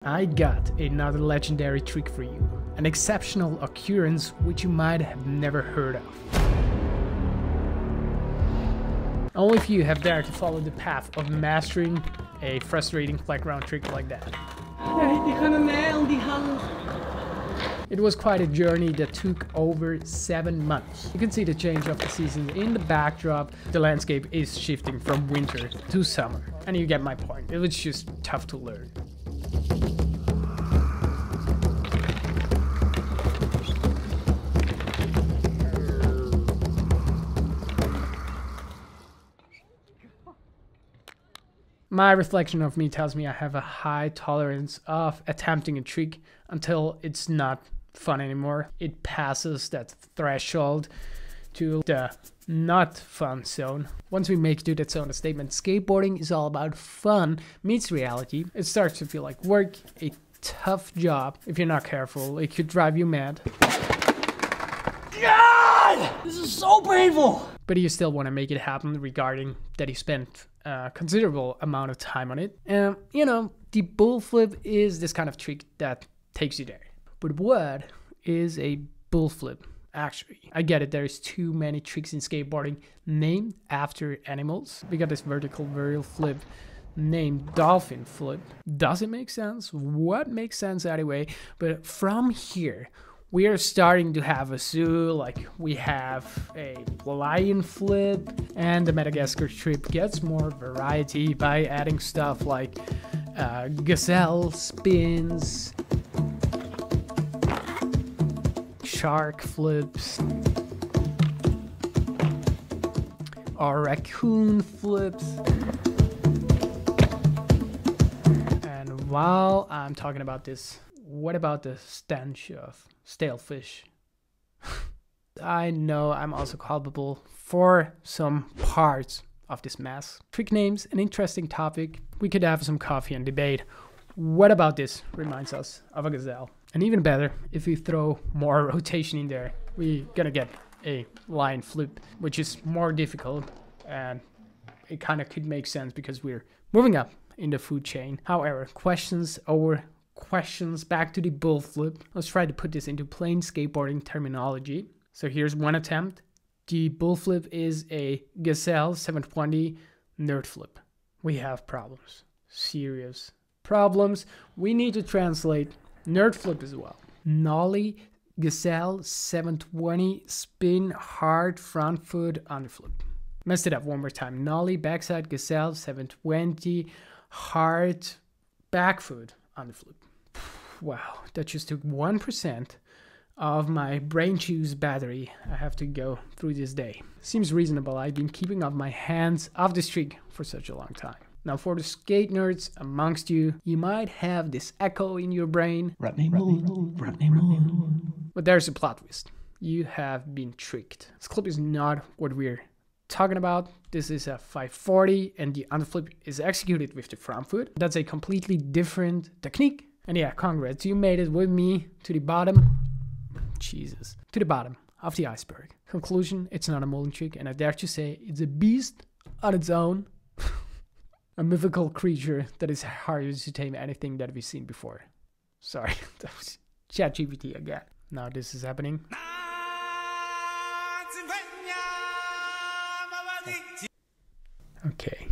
I got another legendary trick for you, an exceptional occurrence which you might have never heard of. Only few have dared to follow the path of mastering a frustrating playground trick like that. It was quite a journey that took over 7 months. You can see the change of the seasons in the backdrop. The landscape is shifting from winter to summer. And you get my point. It was just tough to learn. My reflection of me tells me I have a high tolerance of attempting a trick until it's not fun anymore. It passes that threshold to the not fun zone. Once we make to that zone a statement, skateboarding is all about fun meets reality. It starts to feel like work, a tough job. If you're not careful, it could drive you mad. God! This is so painful! But you still want to make it happen, regarding that you spent a considerable amount of time on it. And you know, the bull flip is this kind of trick that takes you there. But what is a bull flip? Actually, I get it, there's too many tricks in skateboarding named after animals. We got this vertical varial flip named dolphin flip. Does it make sense? What makes sense anyway? But from here, we are starting to have a zoo, like we have a lion flip, and the Madagascar trip gets more variety by adding stuff like gazelle spins, shark flips, or raccoon flips. And while I'm talking about this, what about the stench of stale fish? I know I'm also culpable for some parts of this mess. Trick names, an interesting topic. We could have some coffee and debate. What about this reminds us of a gazelle? And even better, if we throw more rotation in there, we're gonna get a lion flip, which is more difficult, and it kind of could make sense because we're moving up in the food chain. However, questions over questions, back to the bull flip. Let's try to put this into plain skateboarding terminology. So here's one attempt. The bull flip is a Gazelle 720 nerd flip. We have problems, serious problems. We need to translate nerd flip as well. Nollie Gazelle 720 spin hard front foot underflip. Messed it up one more time. Nollie backside Gazelle 720 hard back foot underflip. Wow, that just took 1% of my brain juice battery I have to go through this day. Seems reasonable. I've been keeping off my hands off this trick for such a long time. Now for the skate nerds amongst you, you might have this echo in your brain. But there's a plot twist. You have been tricked. This clip is not what we're talking about. This is a 540 and the underflip is executed with the front foot. That's a completely different technique. And yeah, congrats, you made it with me to the bottom. Jesus. To the bottom of the iceberg. Conclusion, it's not a molding trick, and I dare to say it's a beast on its own. A mythical creature that is harder to tame anything that we've seen before. Sorry, that was ChatGPT again. Now this is happening. Okay.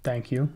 Thank you.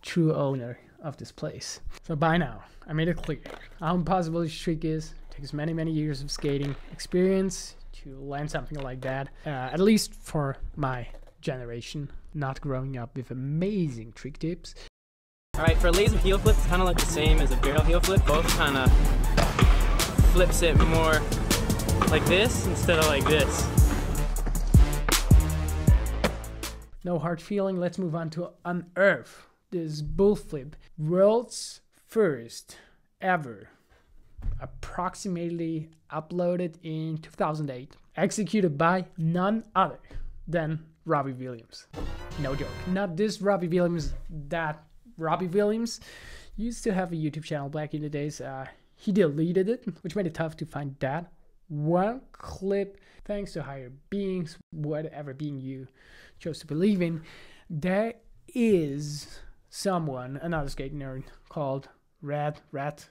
True owner of this place. So by now, I made it clear how impossible this trick is. It takes many, many years of skating experience to land something like that. At least for my generation, not growing up with amazing trick tips. Alright, for a laser heel flip, it's kind of like the same as a barrel heel flip. Both kind of flips it more like this instead of like this. No hard feeling, let's move on to unearth this bull flip. World's first ever, approximately uploaded in 2008, executed by none other than Robbie Williams. No joke, not this Robbie Williams, that Robbie Williams used to have a YouTube channel back in the days. He deleted it, which made it tough to find that one clip, thanks to higher beings, whatever being you chose to believe in, there is someone, another skate nerd, called Rat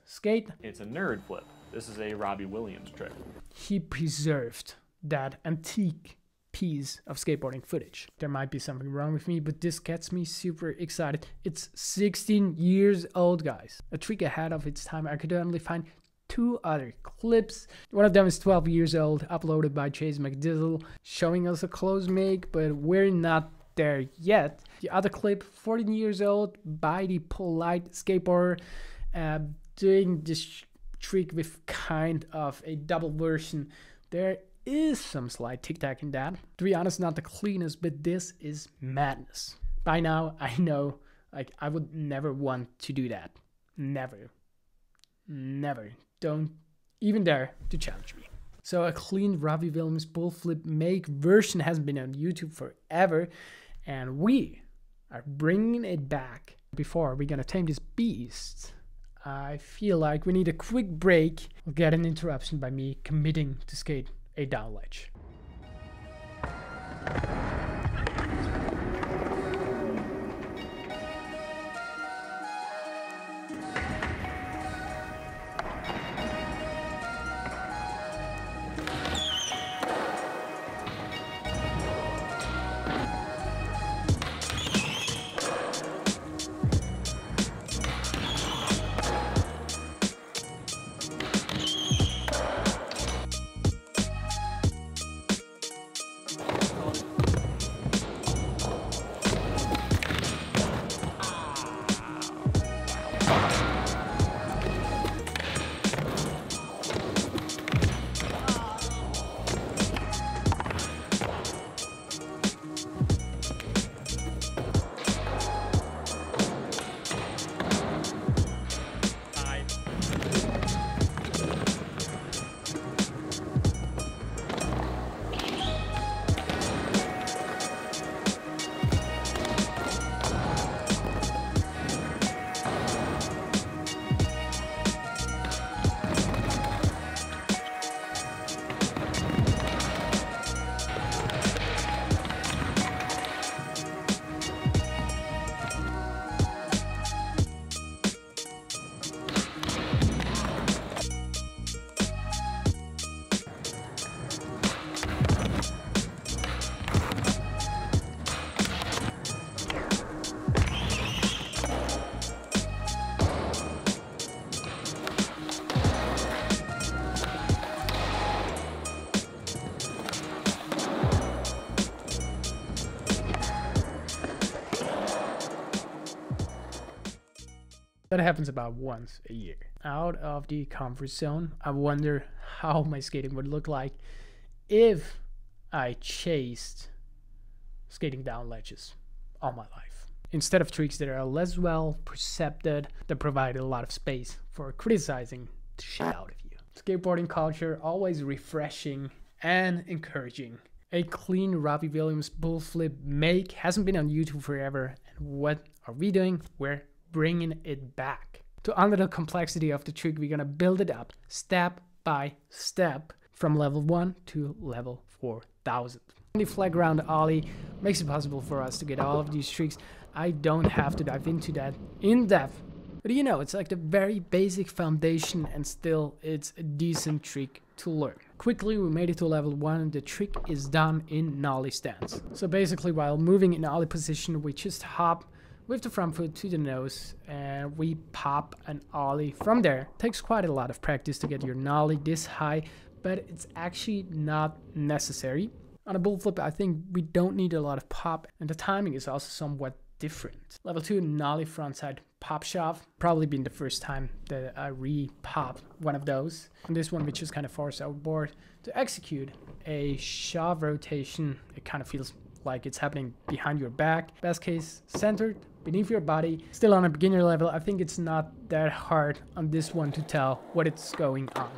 Skate. It's a nerd flip. This is a Robbie Williams trick. He preserved that antique piece of skateboarding footage. There might be something wrong with me, but this gets me super excited. It's 16 years old, guys. A trick ahead of its time. I could only find 2 other clips. One of them is 12 years old, uploaded by Chase McDizzle, showing us a close make, but we're not there yet. The other clip, 14 years old, by the Polite Skateboarder, doing this trick with kind of a double version. There is some slight tic-tac in that. To be honest, not the cleanest, but this is madness. By now, I know, like, I would never want to do that. Never. Don't even dare to challenge me. So a clean Robbie Williams bull flip make version hasn't been on YouTube forever, and we are bringing it back. Before we're gonna tame this beast, I feel like we need a quick break. We'll get an interruption by me committing to skate a downledge. That happens about once a year. Out of the comfort zone, I wonder how my skating would look like if I chased skating down ledges all my life. Instead of tricks that are less well percepted, that provide a lot of space for criticizing the shit out of you. Skateboarding culture, always refreshing and encouraging. A clean Robbie Williams bull flip make hasn't been on YouTube forever. And what are we doing? We're bringing it back. To under the complexity of the trick, we're gonna build it up step by step from level 1 to level 4000. The flag ground ollie makes it possible for us to get all of these tricks. I don't have to dive into that in depth, but you know, it's like the very basic foundation, and still it's a decent trick to learn. Quickly, we made it to level 1. The trick is done in nollie stance. So basically, while moving in ollie position, we just hop with the front foot to the nose and we pop an ollie from there. It takes quite a lot of practice to get your nollie this high, but it's actually not necessary. On a bull flip, I think we don't need a lot of pop, and the timing is also somewhat different. Level 2 nollie frontside pop shove, probably been the first time that I re-popped one of those. On this one, we just kind of force our board to execute a shove rotation. It kind of feels like it's happening behind your back. Best case, centered beneath your body. Still on a beginner level, I think it's not that hard on this one to tell what it's going on.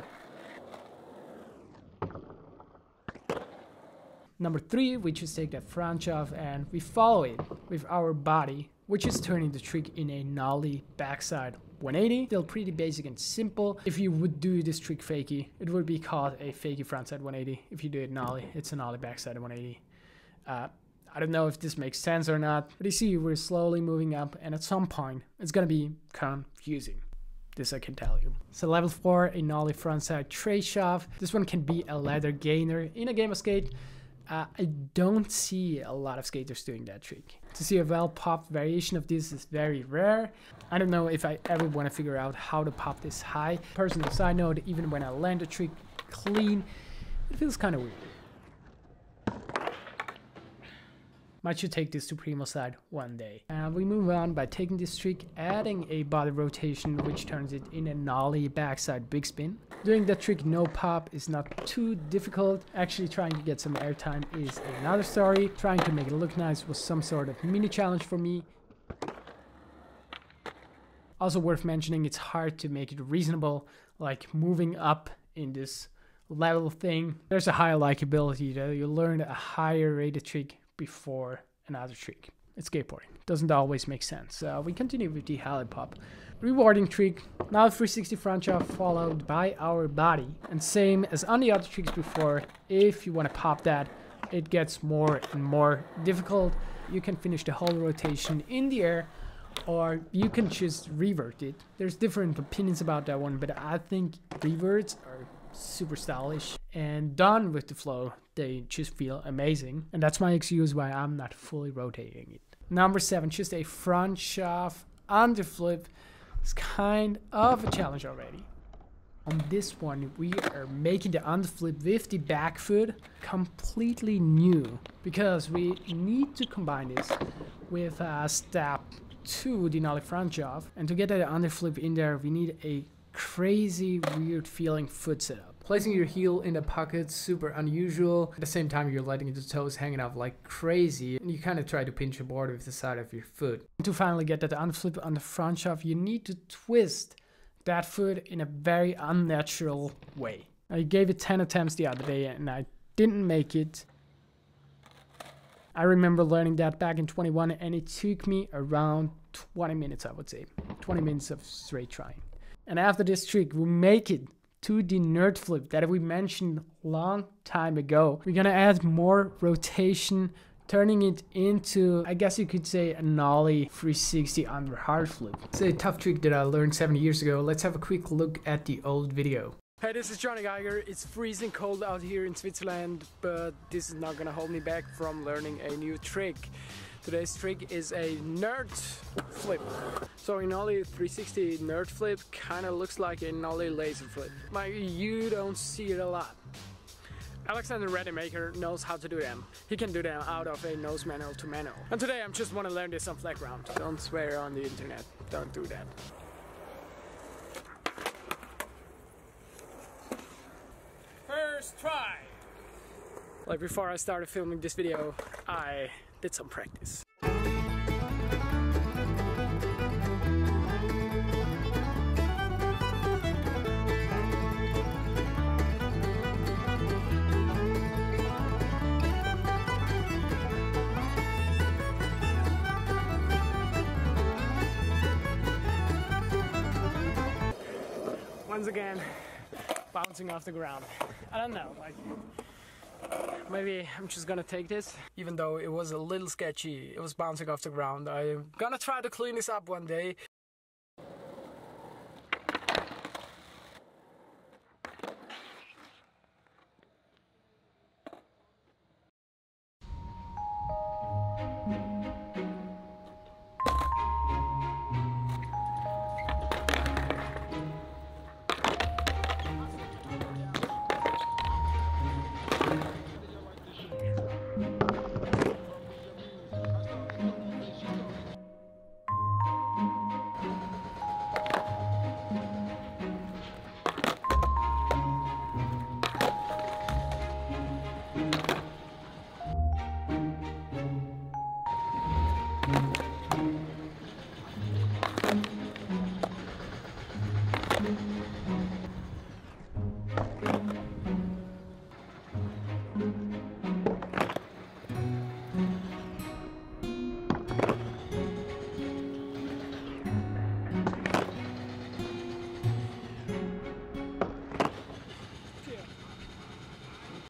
Number 3, we just take that front shove and we follow it with our body, which is turning the trick in a nollie backside 180. Still pretty basic and simple. If you would do this trick fakie, it would be called a fakie frontside 180. If you do it nollie, it's a nollie backside 180. I don't know if this makes sense or not, but you see we're slowly moving up, and at some point it's gonna be confusing. This I can tell you. So level 4, a nollie frontside tray shove. This one can be a ladder gainer in a game of skate. I don't see a lot of skaters doing that trick. To see a well-popped variation of this is very rare. I don't know if I ever want to figure out how to pop this high. Personal side note, even when I land a trick clean, it feels kind of weird. Might should take this to primo side one day. We move on by taking this trick, adding a body rotation, which turns it in a nollie backside big spin. Doing that trick no pop is not too difficult. Actually trying to get some airtime is another story. Trying to make it look nice was some sort of mini challenge for me. Also worth mentioning, it's hard to make it reasonable, like moving up in this level thing. There's a higher likability that you learn a higher rated trick before another trick. It's skateboarding. Doesn't always make sense. We continue with the Hallie Pop. Rewarding trick, now 360 front shove followed by our body. And same as on the other tricks before, if you want to pop that, it gets more and more difficult. You can finish the whole rotation in the air, or you can just revert it. There's different opinions about that one, but I think reverts are super stylish, and done with the flow, they just feel amazing. And that's my excuse why I'm not fully rotating it. Number 7, just a front shove underflip. It's kind of a challenge already. On this one, we are making the underflip with the back foot completely new, because we need to combine this with a step to the nollie front shove. And to get that underflip in there, we need a crazy weird feeling foot setup. Placing your heel in the pocket, super unusual. At the same time, you're letting the toes hanging out like crazy, and you kind of try to pinch a board with the side of your foot. And to finally get that underflip on the front shove, you need to twist that foot in a very unnatural way. I gave it 10 attempts the other day and I didn't make it. I remember learning that back in 21, and it took me around 20 minutes, I would say. 20 minutes of straight trying. And after this trick, we make it to the nerd flip that we mentioned long time ago. We're gonna add more rotation, turning it into, I guess you could say, a nollie 360 under hard flip. It's a tough trick that I learned 7 years ago. Let's have a quick look at the old video. Hey, this is Jonny Geiger. It's freezing cold out here in Switzerland, but this is not gonna hold me back from learning a new trick. Today's trick is a nerd flip. So a nollie 360 nerd flip kind of looks like a nollie laser flip. You don't see it a lot. Alexander Rademacher knows how to do them. He can do them out of a nose manual to manual. And today I just want to learn this on flat ground. Don't swear on the internet. Don't do that. First try! Like before I started filming this video, I did some practice. Once again, bouncing off the ground. I don't know, like, maybe I'm just gonna take this. Even though it was a little sketchy, it was bouncing off the ground. I'm gonna try to clean this up one day.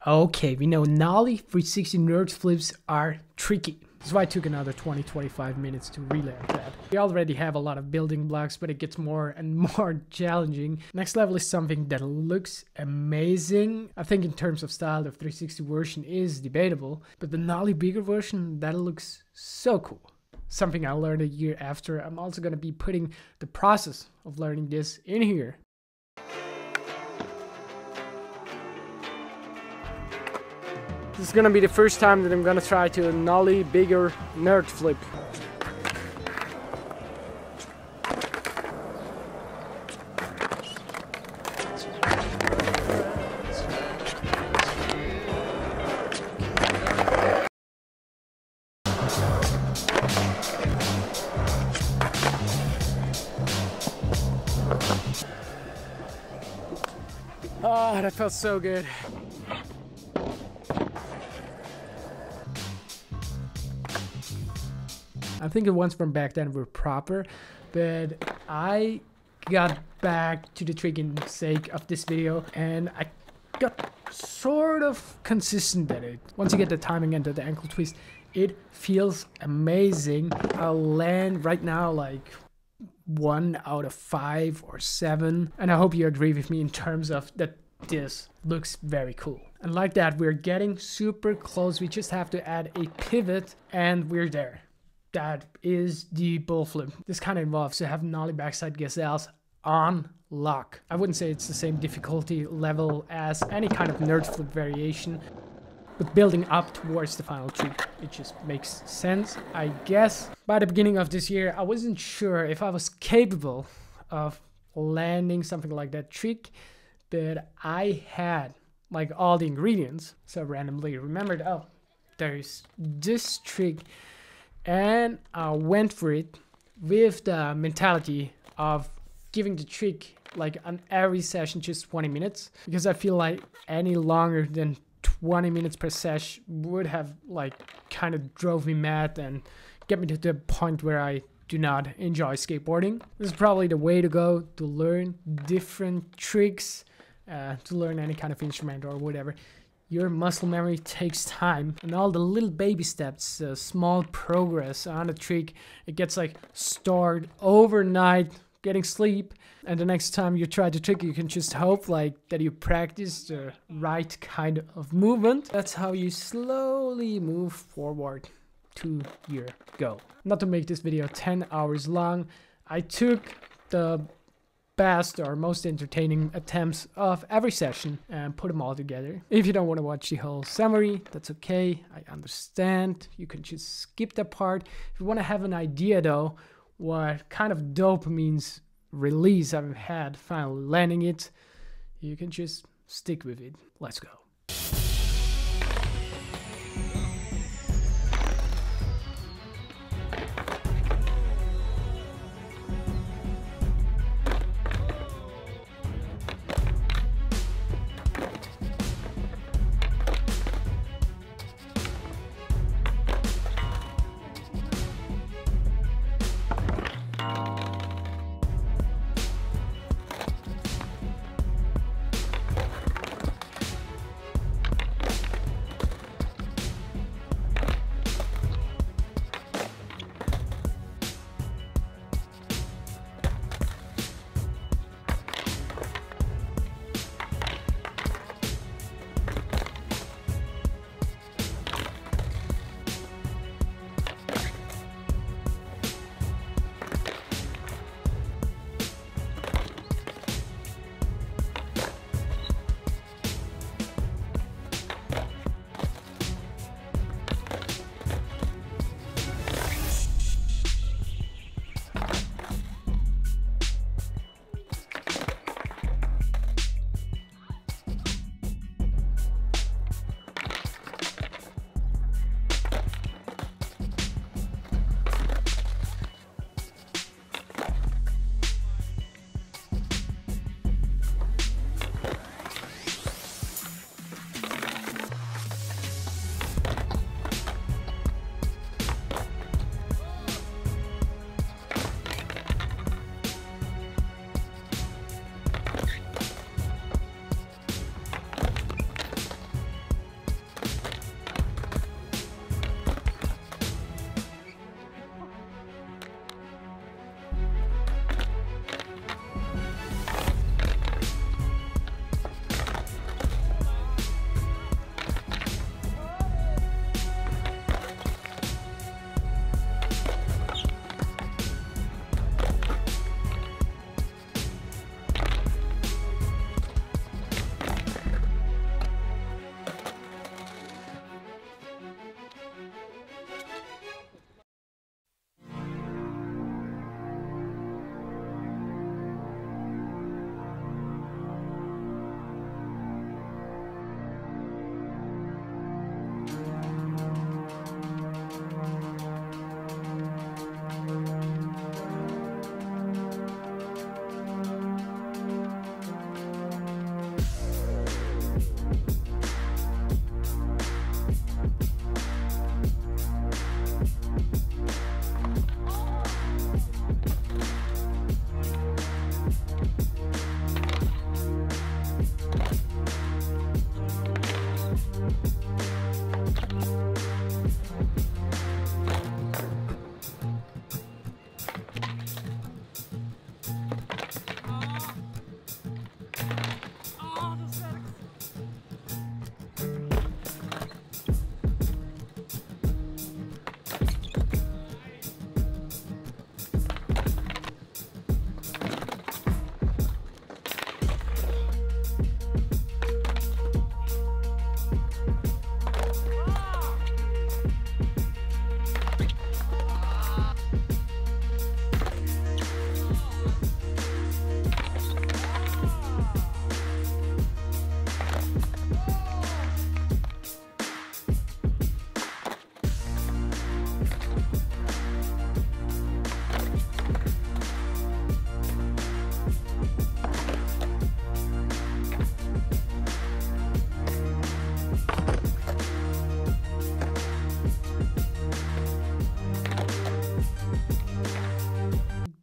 Okay, we know nollie 360 nerd flips are tricky. That's why it took another 20-25 minutes to relearn that. We already have a lot of building blocks, but it gets more and more challenging. Next level is something that looks amazing. I think in terms of style, the 360 version is debatable, but the nollie bigger version, that looks so cool. Something I learned a year after. I'm also going to be putting the process of learning this in here. This is gonna be the first time that I'm gonna try to nollie bigger nerd flip. Oh, that felt so good. I think the ones from back then were proper, but I got back to the trick in the sake of this video, and I got sort of consistent at it. Once you get the timing and the ankle twist, it feels amazing. I'll land right now like 1 out of 5 or 7, and I hope you agree with me in terms of that this looks very cool. And like that, we're getting super close. We just have to add a pivot and we're there. That is the bull flip. This kind of involves to have nollie backside gazelles on lock. I wouldn't say it's the same difficulty level as any kind of nerd flip variation, but building up towards the final trick, it just makes sense, I guess. By the beginning of this year, I wasn't sure if I was capable of landing something like that trick, but I had like all the ingredients. So I randomly remembered, oh, there's this trick. And I went for it with the mentality of giving the trick like on every session just 20 minutes. Because I feel like any longer than 20 minutes per session would have like kind of drove me mad and get me to the point where I do not enjoy skateboarding. This is probably the way to go to learn different tricks, to learn any kind of instrument or whatever. Your muscle memory takes time, and all the little baby steps, small progress on a trick, it gets like stored overnight, getting sleep, and the next time you try the trick, you can just hope like that you practice the right kind of movement. That's how you slowly move forward to your goal. Not to make this video 10 hours long, I took the best or most entertaining attempts of every session and put them all together. If you don't want to watch the whole summary, that's okay, I understand. You can just skip that part. If you want to have an idea though, what kind of dopamine's release I've had finally landing it, you can just stick with it. Let's go.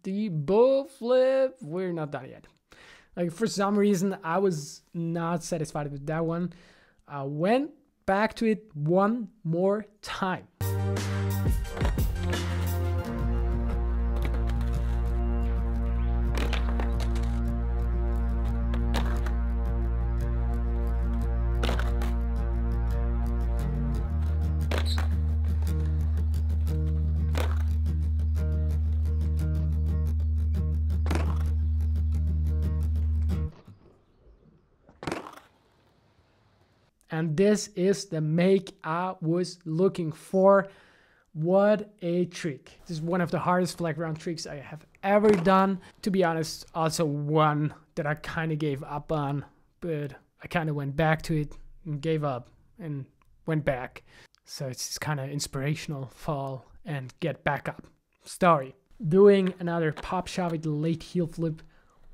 The bull flip, we're not done yet. Like, for some reason, I was not satisfied with that one. I went back to it one more time. And this is the make I was looking for. What a trick. This is one of the hardest flag round tricks I have ever done. To be honest, also one that I kind of gave up on, but I kind of went back to it and gave up and went back. So it's kind of inspirational fall and get back up story. Doing another pop shot with the late heel flip,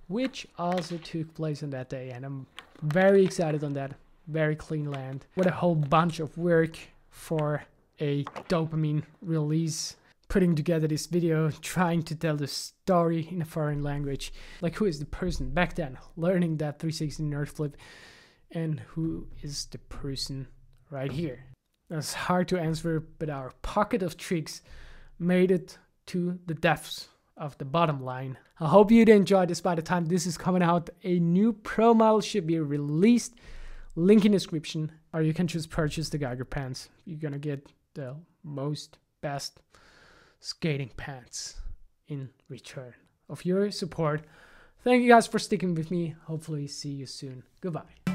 which also took place on that day, and I'm very excited on that. Very clean land. What a whole bunch of work for a dopamine release. Putting together this video, trying to tell the story in a foreign language. Like, who is the person back then learning that 360 nerd flip, and who is the person right here? That's hard to answer, but our pocket of tricks made it to the depths of the bottom line. I hope you'd enjoy this. By the time this is coming out, a new pro model should be released. Link in description, or you can just purchase the Geiger pants. You're gonna get the most best skating pants in return of your support. Thank you guys for sticking with me. Hopefully see you soon. Goodbye.